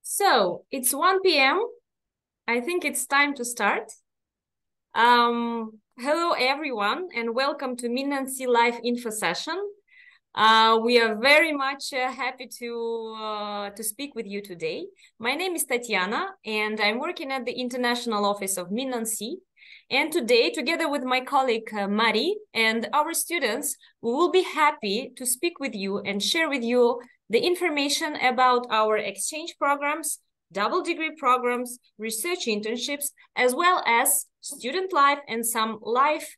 So it's 1 p.m. I think it's time to start. Hello, everyone, and welcome to Minancy Live Info Session. We are very much happy to speak with you today. My name is Tatiana, and I'm working at the International Office of Minancy. And today, together with my colleague Mari and our students, we will be happy to speak with you and share with you the information about our exchange programs, double degree programs, research internships, as well as student life and some life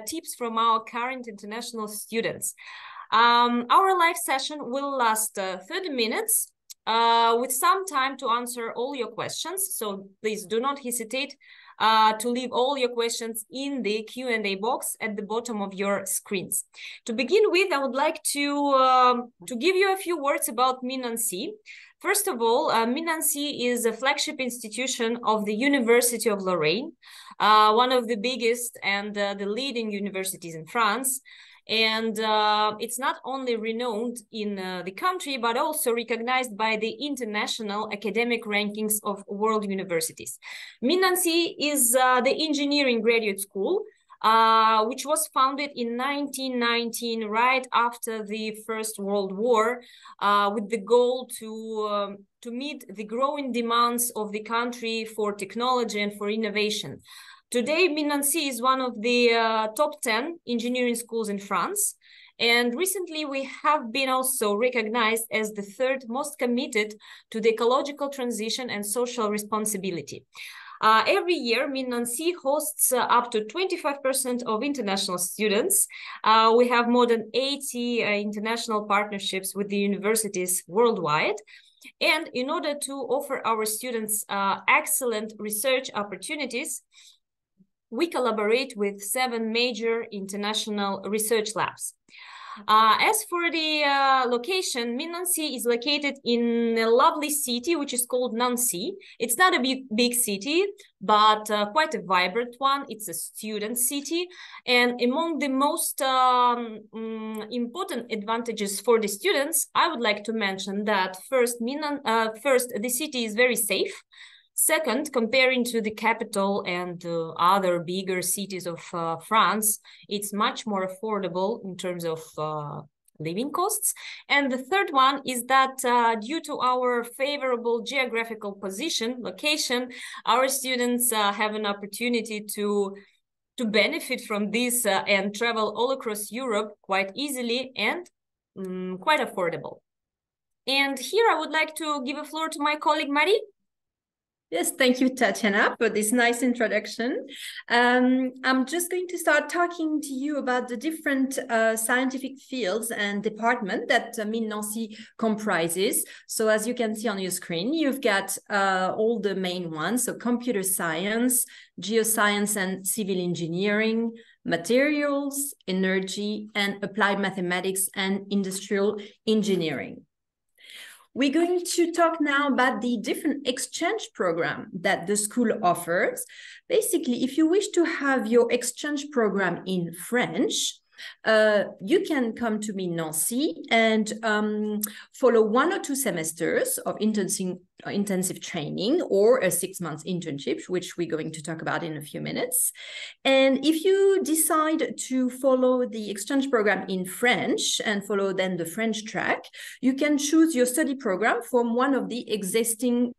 tips from our current international students. Our live session will last 30 minutes with some time to answer all your questions. So please do not hesitate to leave all your questions in the Q&A box at the bottom of your screens. To begin with, I would like to give you a few words about Minancy. First of all, Minancy is a flagship institution of the University of Lorraine, one of the biggest and the leading universities in France. And it's not only renowned in the country, but also recognized by the international academic rankings of world universities. Minancy is the engineering graduate school, which was founded in 1919, right after the First World War, with the goal to meet the growing demands of the country for technology and for innovation. Today, Minancy is one of the top 10 engineering schools in France. And recently, we have been also recognized as the third most committed to the ecological transition and social responsibility. Every year, Minancy hosts up to 25% of international students. We have more than 80 international partnerships with the universities worldwide. And in order to offer our students excellent research opportunities, we collaborate with 7 major international research labs. As for the location, Minancy is located in a lovely city, which is called Nancy. It's not a big city, but quite a vibrant one. It's a student city. And among the most important advantages for the students, I would like to mention that first, the city is very safe. Second, comparing to the capital and other bigger cities of France, it's much more affordable in terms of living costs. And the third one is that due to our favorable geographical location, our students have an opportunity to benefit from this and travel all across Europe quite easily and quite affordable. And here I would like to give a floor to my colleague Marie. Yes, thank you, Tatiana, for this nice introduction. I'm just going to start talking to you about the different scientific fields and departments that Minancy comprises. So as you can see on your screen, you've got all the main ones. So computer science, geoscience and civil engineering, materials, energy, and applied mathematics and industrial engineering. We're going to talk now about the different exchange program that the school offers. Basically, if you wish to have your exchange program in French, you can come to Minancy and follow 1 or 2 semesters of intensive training or a 6-month internship, which we're going to talk about in a few minutes. And if you decide to follow the exchange program in French and follow then the French track, you can choose your study program from one of the existing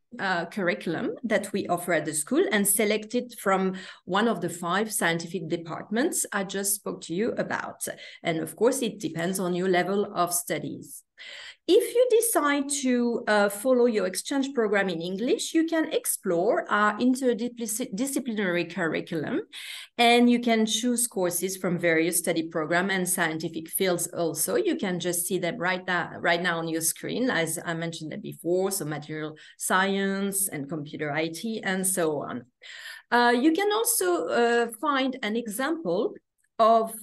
curriculum that we offer at the school and select it from one of the 5 scientific departments I just spoke to you about. And of course, it depends on your level of studies. If you decide to follow your exchange program in English, you can explore our interdisciplinary curriculum, and you can choose courses from various study programs and scientific fields also. You can just see them right now on your screen, as I mentioned them before, so material science and computer IT and so on. You can also find an example of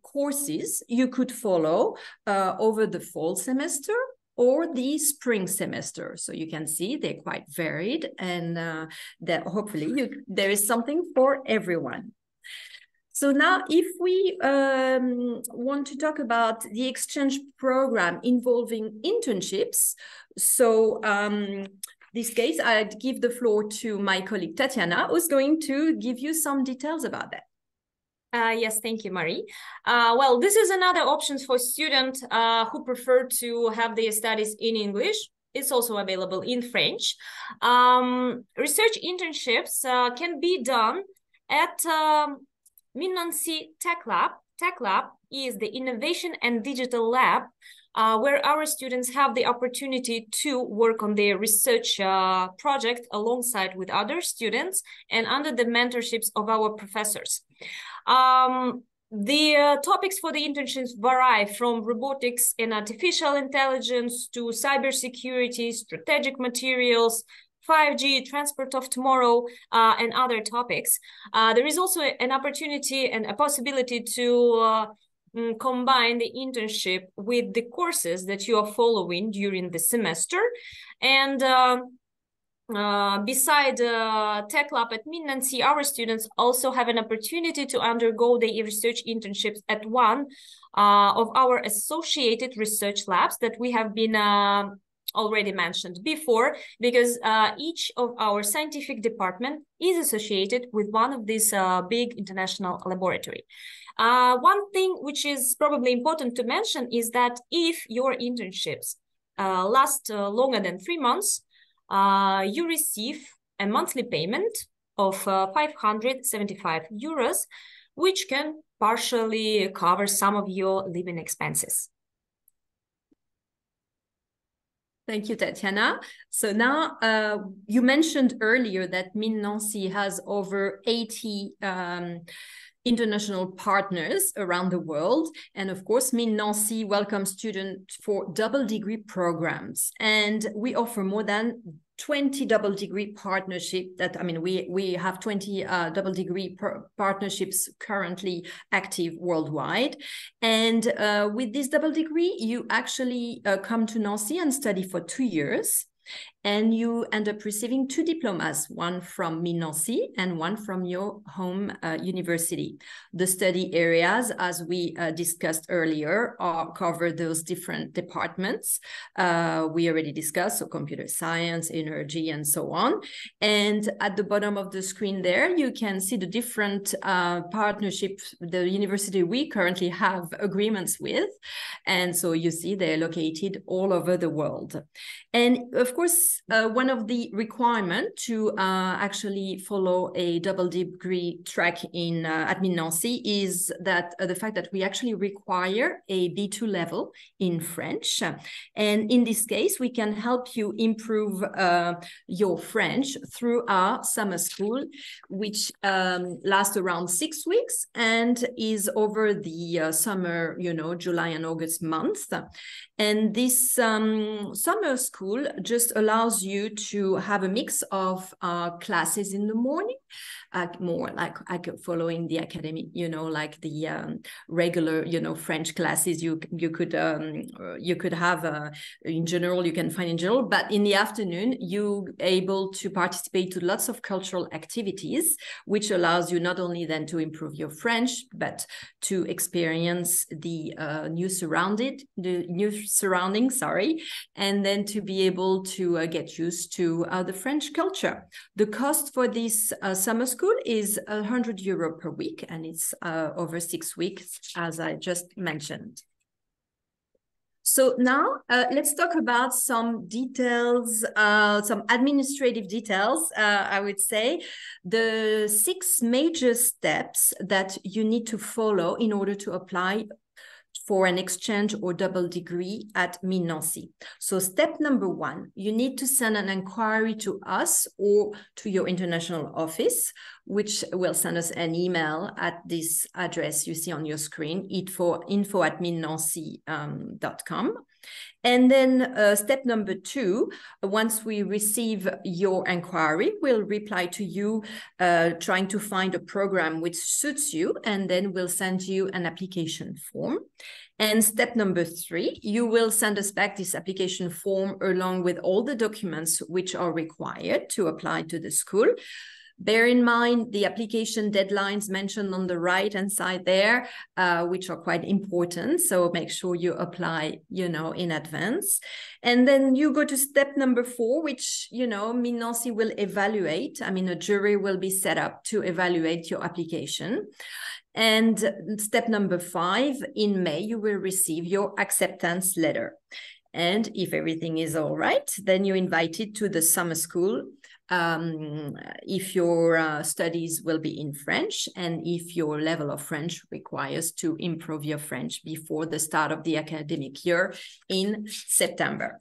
courses you could follow over the fall semester or the spring semester. So you can see they're quite varied, and that hopefully there is something for everyone. So now if we want to talk about the exchange program involving internships, so this case, I'd give the floor to my colleague Tatiana, who's going to give you some details about that. Yes, thank you, Marie. Well, this is another option for students who prefer to have their studies in English. It's also available in French. Research internships can be done at Mid-Nancy Tech Lab. Tech Lab is the innovation and digital lab where our students have the opportunity to work on their research project alongside with other students and under the mentorships of our professors. The topics for the internships vary from robotics and artificial intelligence to cybersecurity, strategic materials, 5G, transport of tomorrow, and other topics. There is also an opportunity and a possibility to combine the internship with the courses that you are following during the semester. And beside Tech Lab at Mid-Nancy, our students also have an opportunity to undergo the research internships at one of our associated research labs that we have been already mentioned before, because each of our scientific department is associated with one of these big international laboratory. One thing which is probably important to mention is that if your internships last longer than 3 months, you receive a monthly payment of 575 euros, which can partially cover some of your living expenses. Thank you, Tatiana. So now you mentioned earlier that Mid-Nancy has over 80 international partners around the world. And of course, Mid-Nancy welcomes students for double degree programs. And we offer more than 20 double degree partnerships we have 20 double degree partnerships currently active worldwide. And with this double degree, you actually come to Nancy and study for 2 years. And you end up receiving 2 diplomas, one from Mid-Nancy and one from your home university. The study areas, as we discussed earlier, cover those different departments. We already discussed, so computer science, energy, and so on. And at the bottom of the screen there, you can see the different partnerships the university we currently have agreements with. And so you see they're located all over the world. And of course, one of the requirements to actually follow a double degree track in at Mid-Nancy is that the fact that we actually require a B2 level in French. And in this case, we can help you improve your French through our summer school, which lasts around 6 weeks and is over the summer, July and August month. And this summer school just allows you to have a mix of classes in the morning, more like following the academic, like the regular, French classes you could have in general, you can find in general, but in the afternoon, you're able to participate to lots of cultural activities, which allows you not only then to improve your French, but to experience the new surroundings, and then to be able to get used to the French culture. The cost for this summer school is €100 per week, and it's over 6 weeks, as I just mentioned. So now let's talk about some details, some administrative details, I would say. The 6 major steps that you need to follow in order to apply for an exchange or double degree at Mines Nancy. So step number 1, you need to send an inquiry to us or to your international office, which will send us an email at this address you see on your screen, info@minnancy.com. And then step number 2, once we receive your inquiry, we'll reply to you trying to find a program which suits you, and then we'll send you an application form. And step number 3, you will send us back this application form along with all the documents which are required to apply to the school. Bear in mind the application deadlines mentioned on the right-hand side there, which are quite important. So make sure you apply, in advance. And then you go to step number 4, which, Mines Nancy will evaluate. I mean, a jury will be set up to evaluate your application. And step number 5, in May, you will receive your acceptance letter. And if everything is all right, then you're invited to the summer school if your studies will be in French and if your level of French requires to improve your French before the start of the academic year in September.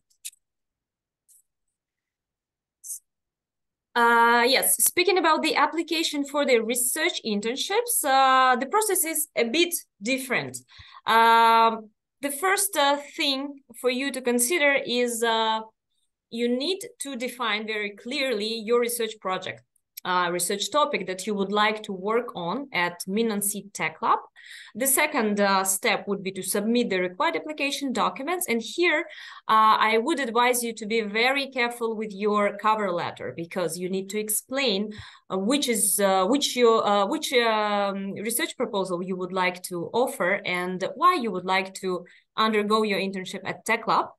Yes, speaking about the application for the research internships, the process is a bit different. The first thing for you to consider is you need to define very clearly your research project, research topic that you would like to work on at Mines Nancy Tech Lab. The second step would be to submit the required application documents. And here, I would advise you to be very careful with your cover letter, because you need to explain which research proposal you would like to offer and why you would like to undergo your internship at Tech Lab.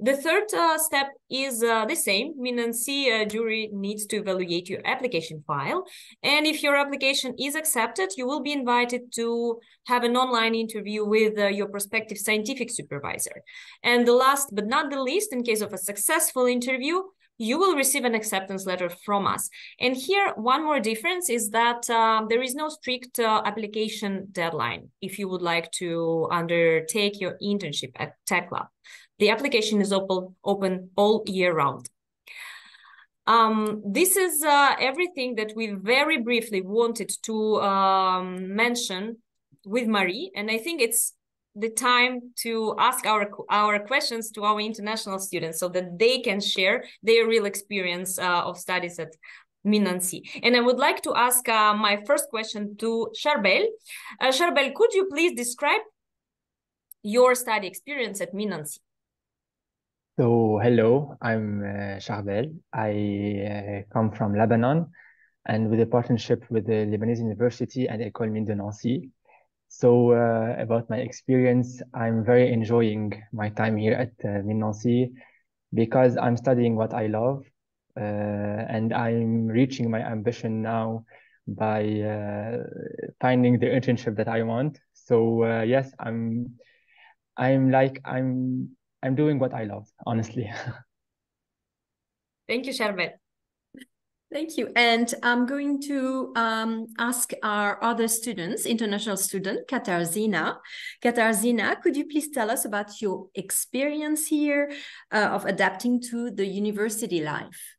The third step is the same. Mines Nancy jury needs to evaluate your application file. And if your application is accepted, you will be invited to have an online interview with your prospective scientific supervisor. And the last but not the least, in case of a successful interview, you will receive an acceptance letter from us. And here, one more difference is that there is no strict application deadline if you would like to undertake your internship at Tech Lab. The application is open all year round. This is everything that we very briefly wanted to mention with Marie, and I think it's the time to ask our questions to our international students so that they can share their real experience of studies at Mines Nancy. And I would like to ask my first question to Charbel. Charbel, could you please describe your study experience at Mines Nancy? So, hello, I'm Charbel. I come from Lebanon, and with a partnership with the Lebanese University and École Mines de Nancy. So, about my experience, I'm very enjoying my time here at Mines Nancy because I'm studying what I love, and I'm reaching my ambition now by finding the internship that I want. So, yes, I'm doing what I love, honestly. Thank you, Charbel. Thank you. And I'm going to ask our other students, international student, Katarzyna. Katarzyna, could you please tell us about your experience here of adapting to the university life?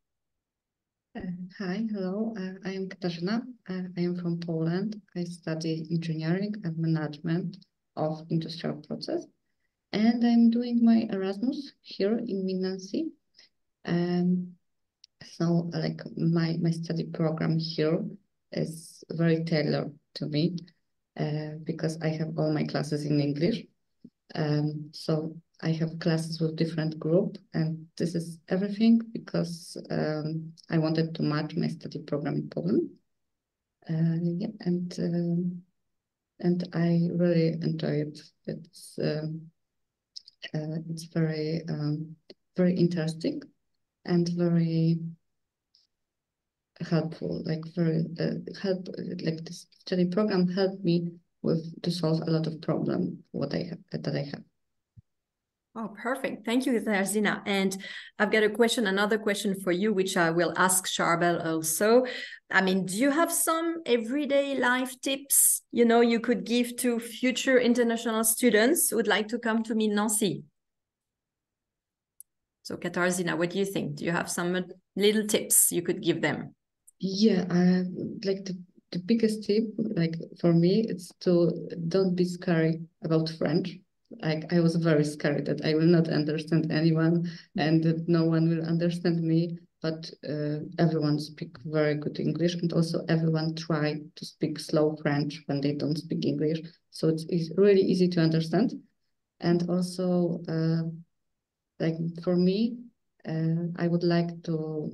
Hi, hello. I am Katarzyna. I am from Poland. I study engineering and management of industrial process. And I'm doing my Erasmus here in Mines Nancy. So like my study program here is very tailored to me because I have all my classes in English. So I have classes with different group, and this is everything because I wanted to match my study program in Poland. Yeah, and I really enjoy it. It's very very interesting and very helpful. Like like this study program helped me to solve a lot of problems that I have. Oh, perfect. Thank you, Tarzina. And I've got another question for you, which I will ask Charbel also. I mean, do you have some everyday life tips, you could give to future international students who would like to come to Nancy? So, Katarzyna, what do you think? Do you have some little tips you could give them? Yeah, like the biggest tip, like for me, it's to don't be scared about French. Like I was very scared that I will not understand anyone and that no one will understand me. But everyone speak very good English, and also everyone try to speak slow French when they don't speak English. So it's really easy to understand. And also, like for me, I would like to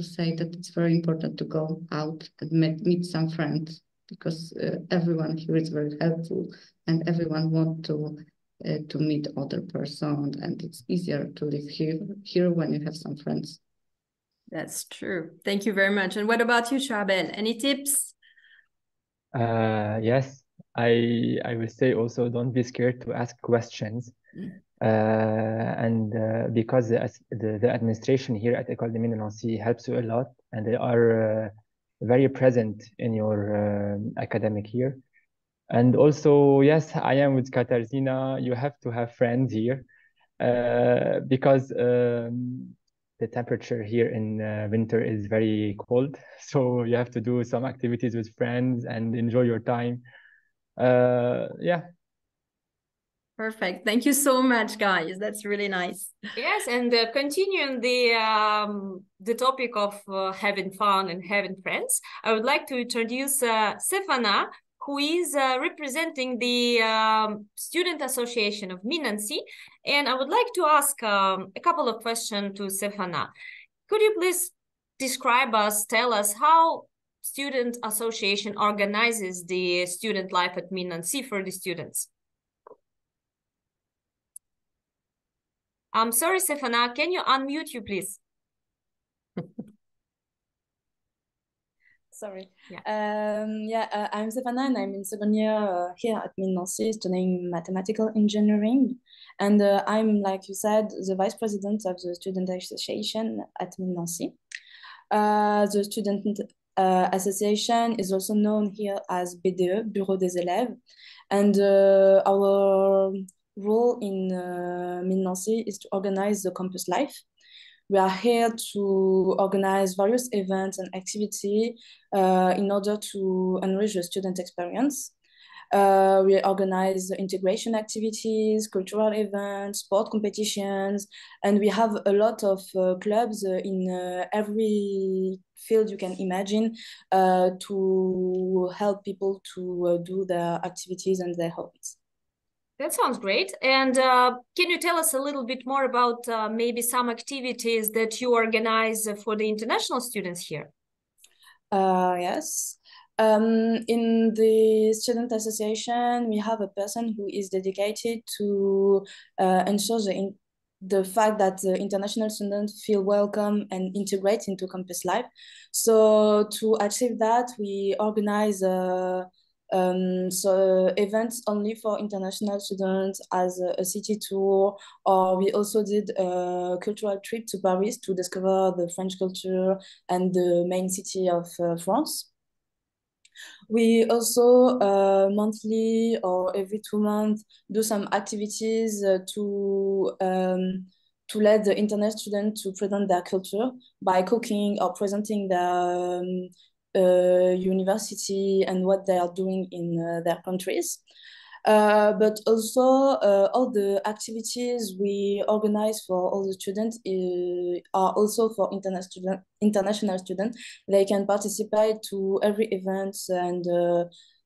say that it's very important to go out and meet some friends, because everyone here is very helpful and everyone want to meet other person, and it's easier to live here when you have some friends. That's true. Thank you very much. And what about you, Charbel? Any tips? Yes, I will say also don't be scared to ask questions. And because the administration here at École des Mines de Nancy helps you a lot, and they are very present in your academic year. And also, yes, I am with Katarzyna. You have to have friends here because the temperature here in winter is very cold. So you have to do some activities with friends and enjoy your time. Yeah. Perfect. Thank you so much, guys. That's really nice. Yes, and continuing the topic of having fun and having friends, I would like to introduce Stefana, who is representing the Student Association of Minancy. And I would like to ask a couple of questions to Stefana. Could you please tell us how Student Association organizes the student life at Minancy for the students? I'm sorry, Stefana, can you unmute you, please? Sorry. Yeah. I'm Stefana and I'm in second year here at Nancy studying mathematical engineering. And I'm, like you said, the vice president of the Student Association at Nancy. The Student Association is also known here as BDE, Bureau des élèves. And our role in Nancy is to organize the campus life. We are here to organize various events and activity in order to enrich the student experience. We organize integration activities, cultural events, sport competitions, and we have a lot of clubs in every field you can imagine to help people to do their activities and their hobbies. That sounds great. And can you tell us a little bit more about maybe some activities that you organize for the international students here? Yes. In the student association, we have a person who is dedicated to ensure the fact that the international students feel welcome and integrate into campus life. So to achieve that, we organize events only for international students as a city tour, or we also did a cultural trip to Paris to discover the French culture and the main city of France. We also monthly or every 2 months do some activities to let the internet students to present their culture by cooking or presenting their university and what they are doing in their countries. But also all the activities we organize for all the students are also for international students. They can participate to every event, and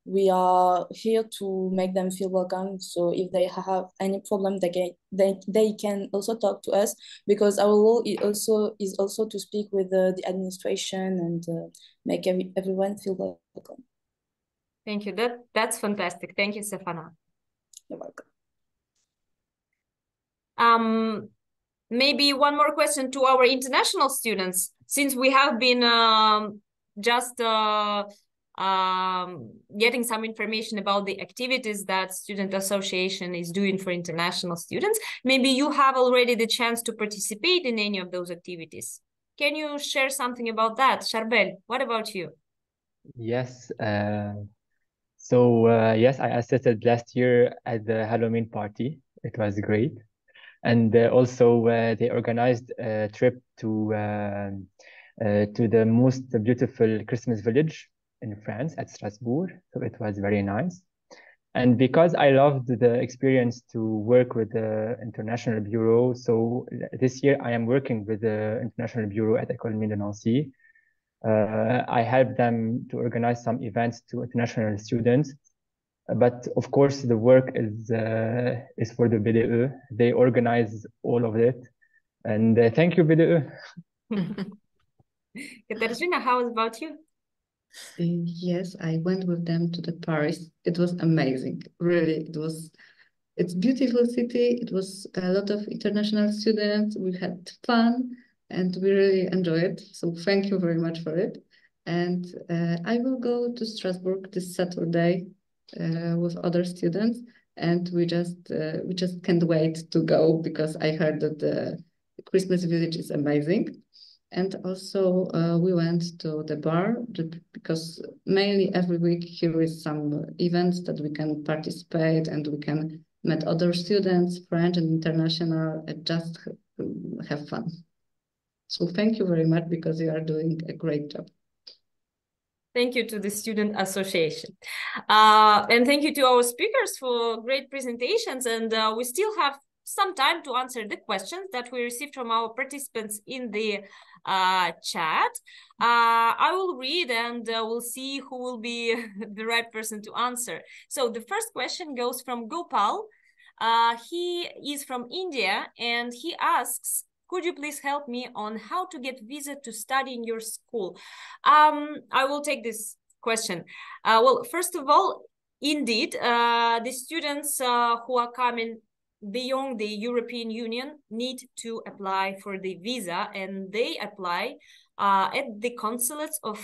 we are here to make them feel welcome. So if they have any problem, they can also talk to us, because our role is also to speak with the administration and make everyone feel welcome. Thank you. That's fantastic. Thank you, Stefana. You're welcome. Maybe one more question to our international students, since we have been just getting some information about the activities that Student Association is doing for international students. Maybe you have already the chance to participate in any of those activities. Can you share something about that? Charbel, what about you? Yes. Yes, I assisted last year at the Halloween party. It was great. And also they organized a trip to the most beautiful Christmas village in France at Strasbourg. So it was very nice. And because I loved the experience to work with the International Bureau, so this year I am working with the International Bureau at École Mines de Nancy. I help them to organize some events to international students. But of course, the work is for the BDE. They organize all of it. And thank you, BDE. Katarzyna, how about you? Yes, I went with them to the Paris. It was amazing. Really, it's beautiful city. It was a lot of international students. We had fun and we really enjoyed it. So thank you very much for it. And I will go to Strasbourg this Saturday with other students, and we just can't wait to go because I heard that the Christmas village is amazing. And also we went to the bar because mainly every week here is some events that we can participate and we can meet other students, French and international, and just have fun. So thank you very much because you are doing a great job. Thank you to the Student Association. And thank you to our speakers for great presentations. And we still have some time to answer the questions that we received from our participants in the chat. I will read and we'll see who will be the right person to answer. So the first question goes from Gopal. He is from India and he asks, could you please help me on how to get visa to study in your school? I will take this question. Well, first of all, indeed, the students who are coming beyond the European Union need to apply for the visa, and they apply at the consulates of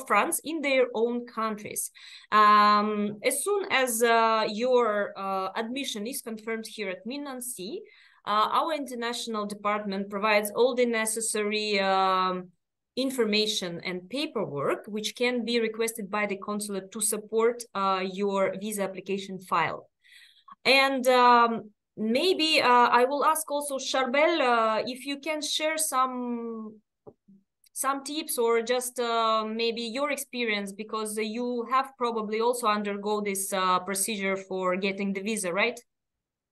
France in their own countries. As soon as your admission is confirmed here at Mines Nancy, our international department provides all the necessary information and paperwork which can be requested by the consulate to support your visa application file. And maybe I will ask also Charbel if you can share some tips or just maybe your experience, because you have probably also undergo this procedure for getting the visa, right?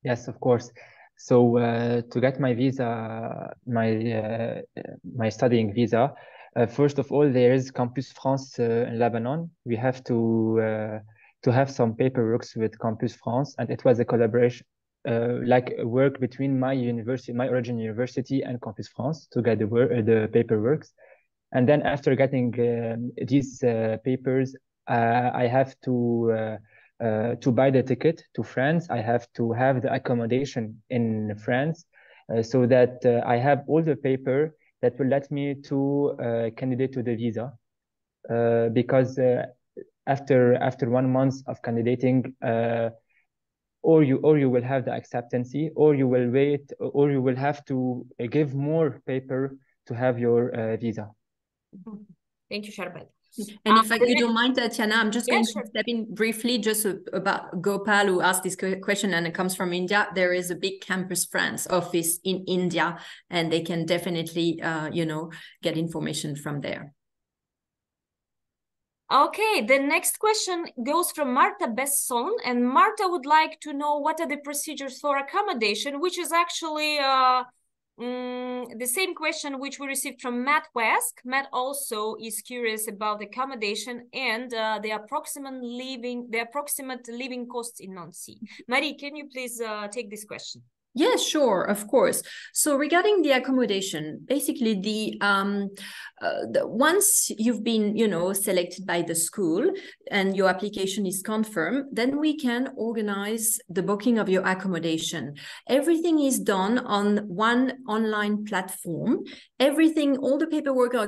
Yes, of course. So to get my visa, my studying visa, first of all, there is Campus France in Lebanon. We have to have some paperwork with Campus France, and it was a collaboration, like a work between my university, my original university, and Campus France to get the paperwork. And then after getting these papers, I have to buy the ticket to France. I have to have the accommodation in France so that I have all the paper that will let me to candidate to the visa. Because after 1 month of candidating, or you will have the acceptancy, or you will wait, or you will have to give more paper to have your visa. Thank you, Charbel. And if you don't mind, Tatiana, I'm just going sure. to step in briefly just about Gopal, who asked this question, and it comes from India. There is a big Campus France office in India, and they can definitely, get information from there. Okay, the next question goes from Marta Besson, and Marta would like to know what are the procedures for accommodation, which is actually the same question which we received from Matt Wesk. Matt also is curious about accommodation and the approximate living costs in Nancy. Marie, can you please take this question? Yeah, sure, of course. So regarding the accommodation, basically once you've been, selected by the school and your application is confirmed, then we can organize the booking of your accommodation. Everything is done on one online platform. Everything, all the paperwork are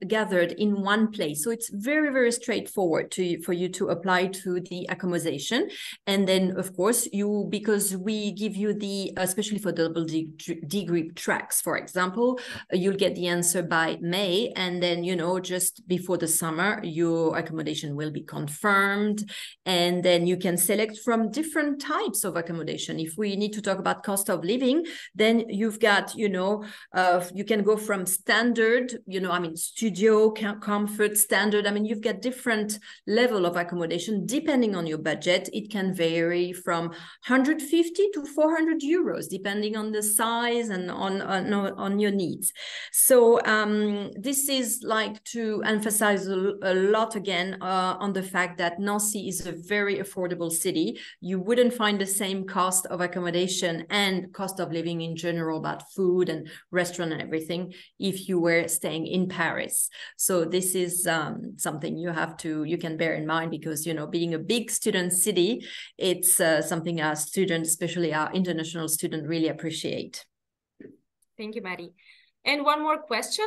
gathered in one place. So it's very, very straightforward for you to apply to the accommodation. And then, of course, because we give you especially for double degree tracks, for example, you'll get the answer by May. And then, just before the summer, your accommodation will be confirmed. And then you can select from different types of accommodation. If we need to talk about cost of living, then you've got, you can go from standard, studio, comfort, standard. You've got different level of accommodation depending on your budget. It can vary from 150 to 400 euros, depending on the size and on your needs. So this is like to emphasize a lot again on the fact that Nancy is a very affordable city. You wouldn't find the same cost of accommodation and cost of living in general about food and restaurant and everything if you were staying in Paris. So this is something you can bear in mind, because being a big student city, it's something our students, especially our international students, really appreciate. Thank you, Maddie. And one more question,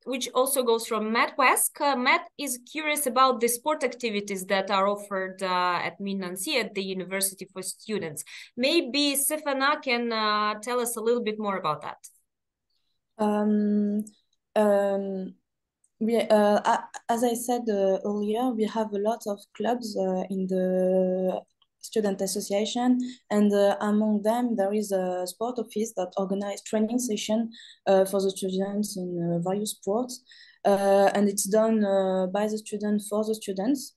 which also goes from Matt Wesk. Matt is curious about the sport activities that are offered at Mines Nancy at the university for students. Maybe Stefana can tell us a little bit more about that. As I said earlier, we have a lot of clubs in the student association, and among them there is a sport office that organizes training session for the students in various sports, and it's done by the students for the students.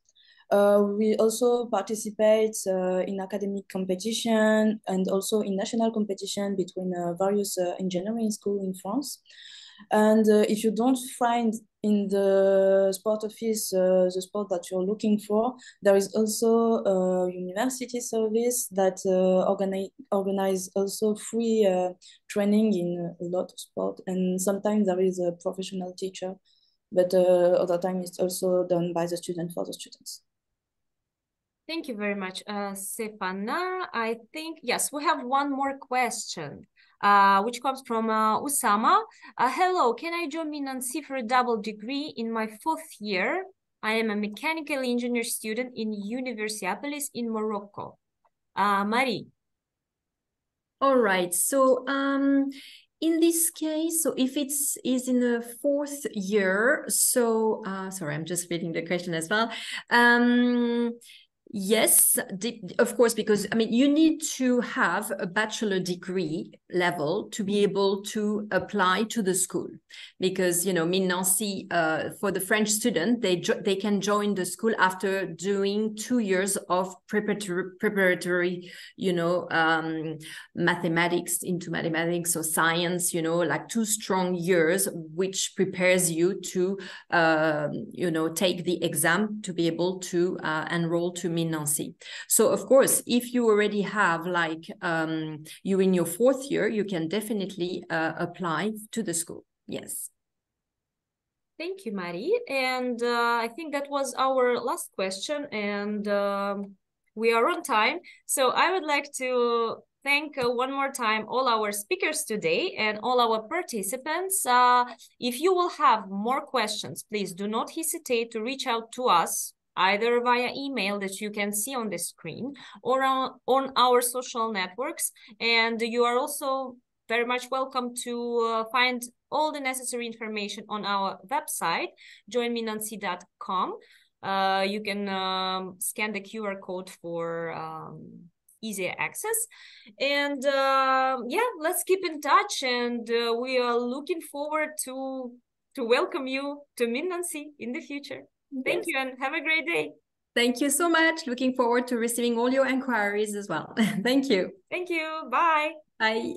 We also participate in academic competition and also in national competition between various engineering schools in France. And if you don't find in the sport office the sport that you're looking for, there is also a university service that organize also free training in a lot of sport. And sometimes there is a professional teacher, but other times it's also done by the student for the students. Thank you very much, Stefana. I think, yes, we have one more question, which comes from Usama. Hello, can I join Mines Nancy for a double degree in my 4th year? I am a mechanical engineer student in Universiapolis in Morocco. Marie. All right, so in this case, so if it is in the 4th year, so sorry, I'm just reading the question as well. Yes, of course, because you need to have a bachelor degree level to be able to apply to the school, because Mines Nancy, for the French student, they can join the school after doing 2 years of preparatory mathematics or science, like 2 strong years, which prepares you to take the exam to be able to enroll to Mines Nancy. So of course, if you already have you in your 4th year, you can definitely apply to the school. Yes. Thank you, Marie. And I think that was our last question, and we are on time. So I would like to thank one more time all our speakers today and all our participants. If you will have more questions, please do not hesitate to reach out to us, either via email that you can see on the screen or on our social networks. And you are also very much welcome to find all the necessary information on our website, joinminancy.com. You can scan the QR code for easier access. And yeah, let's keep in touch, and we are looking forward to welcome you to Mines Nancy in the future. Thank you, and have a great day. Thank you so much. Looking forward to receiving all your inquiries as well. Thank you. Thank you. Bye. Bye.